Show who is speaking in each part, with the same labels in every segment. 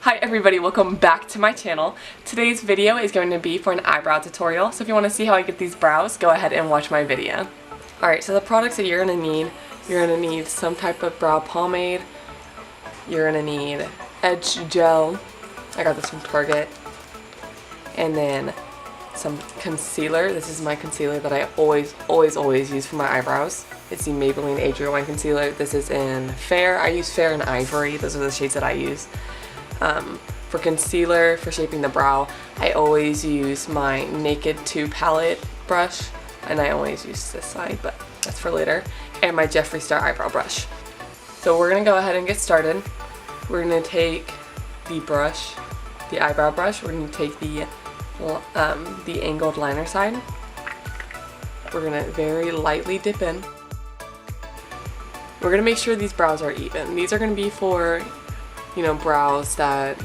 Speaker 1: Hi everybody, welcome back to my channel. Today's video is going to be for an eyebrow tutorial, so if you want to see how I get these brows, go ahead and watch my video. Alright, so the products that you're going to need some type of brow pomade, you're going to need edge gel, I got this from Target, and then some concealer. This is my concealer that I always use for my eyebrows. It's the Maybelline Eyebrow Concealer. This is in Fair. I use Fair and Ivory. Those are the shades that I use. For concealer, for shaping the brow, I always use my Naked 2 palette brush, and I always use this side, but that's for later, and my Jeffree Star eyebrow brush. So we're going to go ahead and get started. We're going to take the brush, the eyebrow brush, we're going to take the angled liner side. We're going to very lightly dip in. We're going to make sure these brows are even. These are going to be for, you know, brows that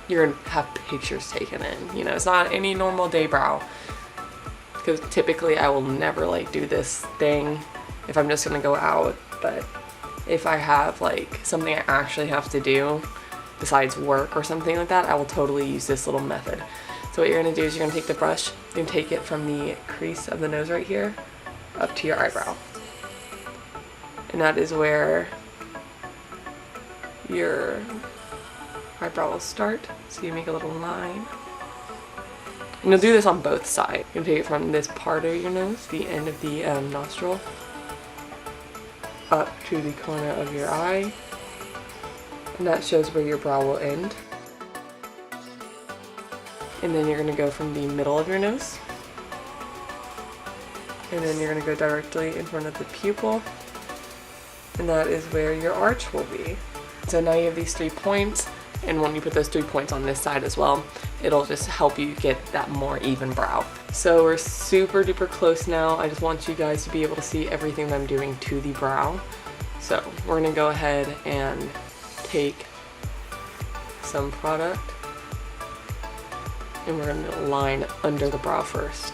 Speaker 1: you're going to have pictures taken in. You know, it's not any normal day brow. Because typically I will never like do this thing if I'm just going to go out. But if I have like something I actually have to do besides work or something like that, I will totally use this little method. So what you're going to do is you're going to take the brush and take it from the crease of the nose right here up to your eyebrow. And that is where your eyebrow will start. So you make a little line. And you'll do this on both sides. You'll take it from this part of your nose, the end of the nostril, up to the corner of your eye. And that shows where your brow will end. And then you're going to go from the middle of your nose. And then you're going to go directly in front of the pupil. And that is where your arch will be. So now you have these 3 points, and when you put those 3 points on this side as well, it'll just help you get that more even brow. So we're super duper close now. I just want you guys to be able to see everything that I'm doing to the brow. So we're going to go ahead and take some product, and we're going to line under the brow first.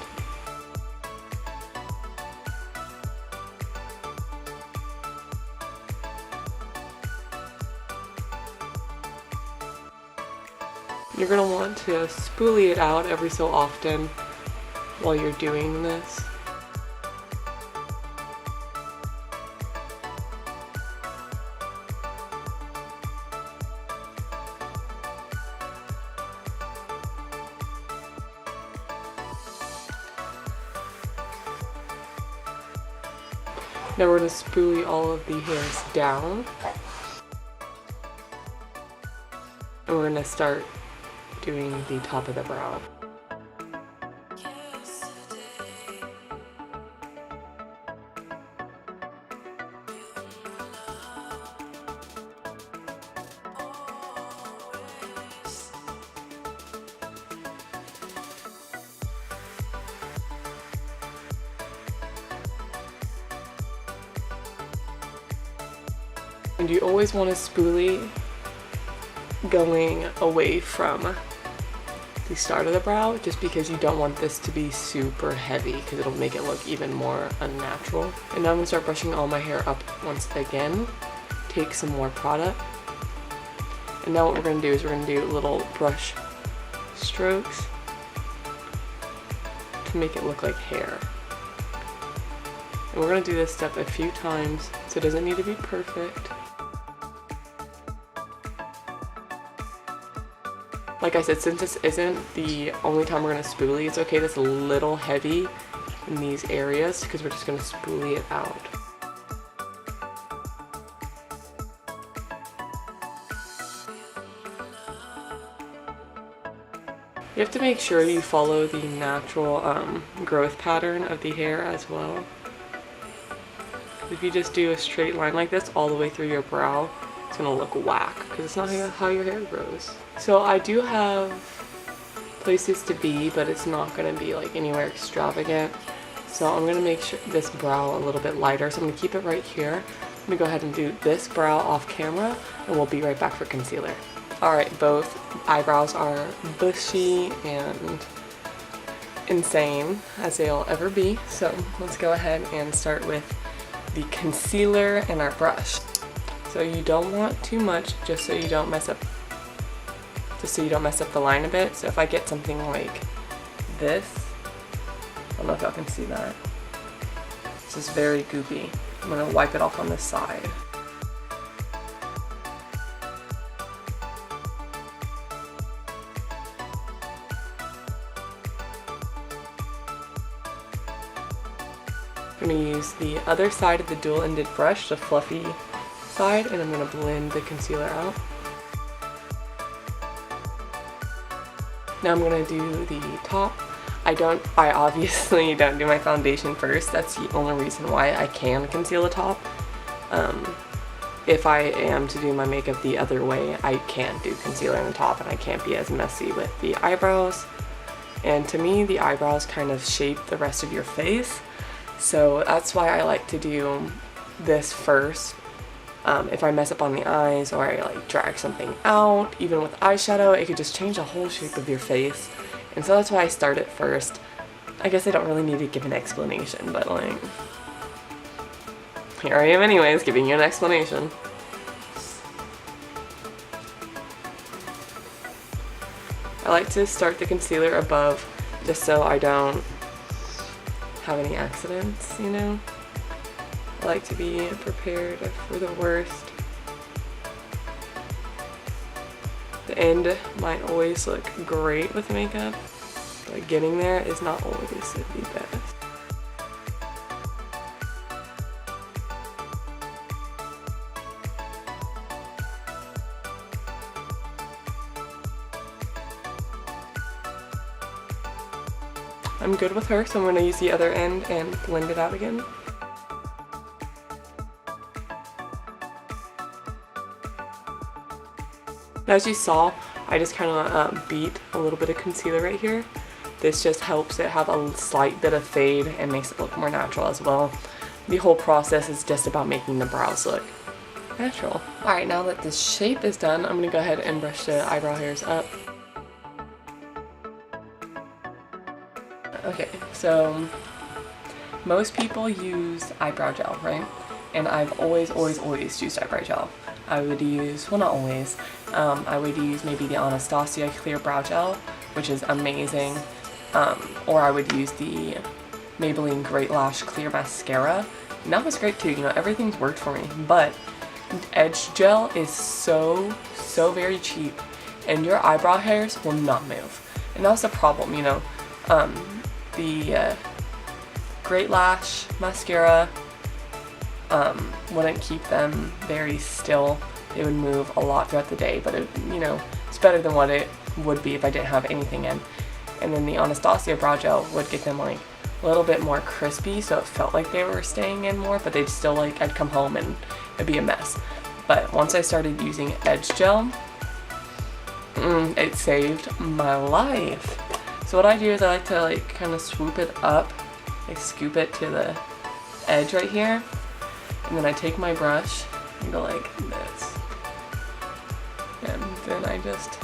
Speaker 1: You're going to want to spoolie it out every so often while you're doing this. Now we're going to spoolie all of the hairs down. And we're going to start doing the top of the brow. And you always want to spoolie going away from the start of the brow, just because you don't want this to be super heavy, because it'll make it look even more unnatural. And now I'm going to start brushing all my hair up once again. Take some more product. And now what we're going to do is we're going to do little brush strokes to make it look like hair. And we're going to do this step a few times, so it doesn't need to be perfect. Like I said, since this isn't the only time we're going to spoolie, it's okay that's a little heavy in these areas, because we're just going to spoolie it out. You have to make sure you follow the natural growth pattern of the hair as well. If you just do a straight line like this all the way through your brow, it's going to look whack, because it's not how your hair grows. So I do have places to be, but it's not going to be like anywhere extravagant. So I'm going to make sure this brow a little bit lighter. So I'm going to keep it right here. I'm going to go ahead and do this brow off camera, and we'll be right back for concealer. Alright, both eyebrows are bushy and insane, as they'll ever be. So let's go ahead and start with the concealer and our brush. So you don't want too much, just so you don't mess up just so you don't mess up the line a bit. So if I get something like this, I don't know if y'all can see that. This is very goopy. I'm gonna wipe it off on this side. I'm going to use the other side of the dual-ended brush, the fluffy side, and I'm going to blend the concealer out. Now I'm going to do the top. I obviously don't do my foundation first. That's the only reason why I can conceal the top. If I am to do my makeup the other way, I can't do concealer on the top and I can't be as messy with the eyebrows. And to me, the eyebrows kind of shape the rest of your face. So that's why I like to do this first. If I mess up on the eyes or I like drag something out, even with eyeshadow, it could just change the whole shape of your face. And so that's why I start it first. I guess I don't really need to give an explanation, but like, here I am anyways, giving you an explanation. I like to start the concealer above just so I don't have any accidents, you know? I like to be prepared for the worst. The end might always look great with makeup, but getting there is not always the best. I'm good with her, so I'm going to use the other end and blend it out again. As you saw, I just kind of beat a little bit of concealer right here. This just helps it have a slight bit of fade and makes it look more natural as well. The whole process is just about making the brows look natural. Alright, now that this shape is done, I'm going to go ahead and brush the eyebrow hairs up. Okay, so most people use eyebrow gel, right? And I've always used eyebrow gel. I would use, well, not always, I would use maybe the Anastasia Clear Brow Gel, which is amazing, or I would use the Maybelline Great Lash Clear Mascara, and that was great too. You know, everything's worked for me, but Edge Gel is so very cheap, and your eyebrow hairs will not move, and that's the problem, you know. The Great Lash Mascara wouldn't keep them very still. They would move a lot throughout the day, but it, you know, it's better than what it would be if I didn't have anything in. And then the Anastasia Brow Gel would get them like a little bit more crispy, so it felt like they were staying in more, but they'd still like, I'd come home and it'd be a mess. But once I started using Edge Gel, it saved my life. So what I do is I like to like kind of swoop it up, like scoop it to the edge right here, and then I take my brush and go like this, and then I just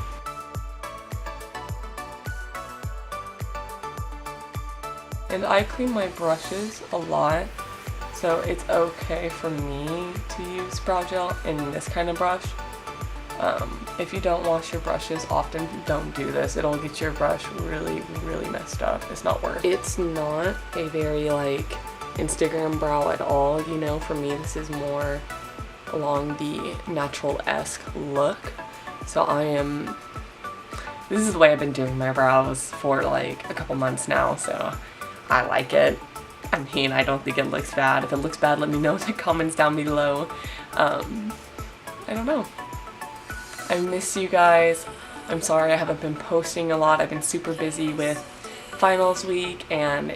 Speaker 1: I clean my brushes a lot, so it's okay for me to use brow gel in this kind of brush. If you don't wash your brushes often, don't do this. It'll get your brush really messed up. It's not worth it. It's not a very like Instagram brow at all, you know. For me, this is more along the natural-esque look. So this is the way I've been doing my brows for like a couple months now, so I like it. I mean, I don't think it looks bad. If it looks bad, let me know in the comments down below. I don't know. I miss you guys. I'm sorry I haven't been posting a lot. I've been super busy with finals week, and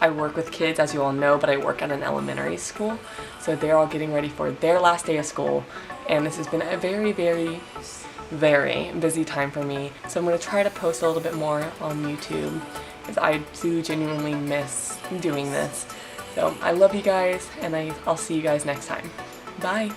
Speaker 1: I work with kids, as you all know, but I work at an elementary school, so they're all getting ready for their last day of school, and this has been a very busy time for me. So I'm going to try to post a little bit more on YouTube, because I do genuinely miss doing this. So I love you guys, and I'll see you guys next time. Bye!